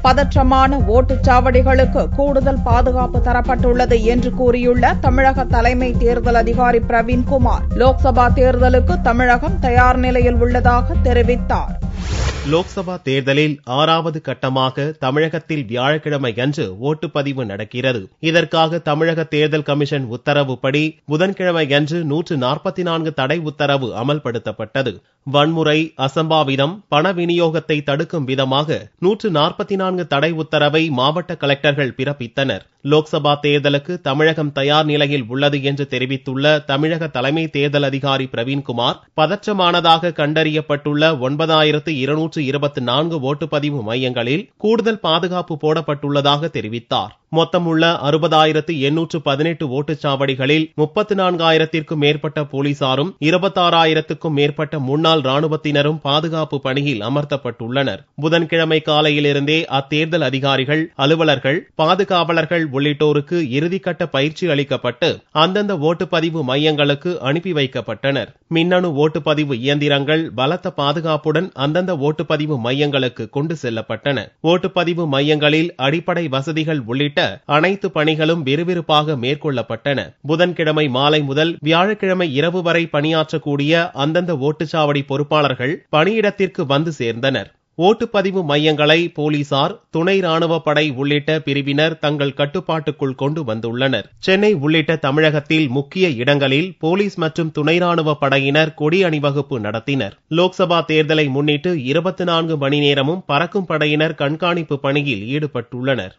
பதற்றமான ஓட்டுச்சாவடிகளுக்கு கூடுதல் பாதுகாப்பு தரப்பட்டுள்ளது என்று கூறியுள்ள தமிழக தலைமை தேர்தல் அதிகாரி பிரவீன்குமார், லோக்சபா தேர்தலுக்கு தமிழகம் தயார் நிலையில் உள்ளதாக தெரிவித்தார். லோக்சபா தேர்தலில் 6வது கட்டமாக தமிழகத்தில் வியாழக்கிழமை அன்று ஓட்டுப்பதிவு நடக்கிறது. இதற்காக தமிழக தேர்தல் கமிஷன் உத்தரவுப்படி புதன்கிழமை அன்று 144 தடை உத்தரவு அமல்படுத்தப்பட்டது. வன்முறை, அசம்பாவிதம், பண விநியோகத்தை தடுக்கும் விதமாக 144 தடை உத்தரவை மாவட்ட கலெக்டர்கள் பிறப்பித்தனர். லோக்சபா தேர்தலுக்கு தமிழகம் தயார் நிலையில் உள்ளது என்று தெரிவித்துள்ள தமிழக தலைமை தேர்தல் அதிகாரி பிரவீன்குமார், பதற்றமானதாக கண்டறியப்பட்டுள்ள 9224 ஓட்டுப்பதிவு மையங்களில் கூடுதல் பாதுகாப்பு போடப்பட்டுள்ளதாக தெரிவித்தார். மொத்தமுள்ள 60,818 ஓட்டுச்சாவடிகளில் 34,000த்திற்கும் மேற்பட்ட போலீசாரும் 26,000க்கும் மேற்பட்ட முன்னாள் ராணுவத்தினரும் பாதுகாப்பு பணியில் அமர்த்தப்பட்டுள்ளனர். புதன்கிழமை காலையிலிருந்தே அத்தேர்தல் அதிகாரிகள், அலுவலர்கள், பாதுகாவலர்கள் உள்ளிட்டோருக்கு இறுதிக்கட்ட பயிற்சி அளிக்கப்பட்டு அந்தந்த ஓட்டுப்பதிவு மையங்களுக்கு அனுப்பி வைக்கப்பட்டனர். மின்னணு ஓட்டுப்பதிவு இயந்திரங்கள் பலத்த பாதுகாப்புடன் அந்தந்த ஓட்டுப்பதிவு மையங்களுக்கு கொண்டு செல்லப்பட்டன. ஓட்டுப்பதிவு மையங்களில் அடிப்படை வசதிகள் உள்ளிட்ட அனைத்து பணிகளும் விறுவிறுப்பாக மேற்கொள்ளப்பட்டன. புதன்கிழமை மாலை முதல் வியாழக்கிழமை இரவு வரை பணியாற்றக்கூடிய அந்தந்த ஓட்டுச்சாவடி பொறுப்பாளர்கள் பணியிடத்திற்கு வந்து சேர்ந்தனர். ஓட்டுப்பதிவு மையங்களை போலீசார், துணை ராணுவ படை உள்ளிட்ட பிரிவினர் தங்கள் கட்டுப்பாட்டுக்குள் கொண்டு வந்துள்ளனர். சென்னை உள்ளிட்ட தமிழகத்தில் முக்கிய இடங்களில் போலீஸ் மற்றும் துணை ராணுவ படையினர் கொடி அணிவகுப்பு நடத்தினர். லோக்சபா தேர்தலை முன்னிட்டு 24 மணி நேரமும் பறக்கும் படையினர் கண்காணிப்பு பணியில் ஈடுபட்டுள்ளனர்.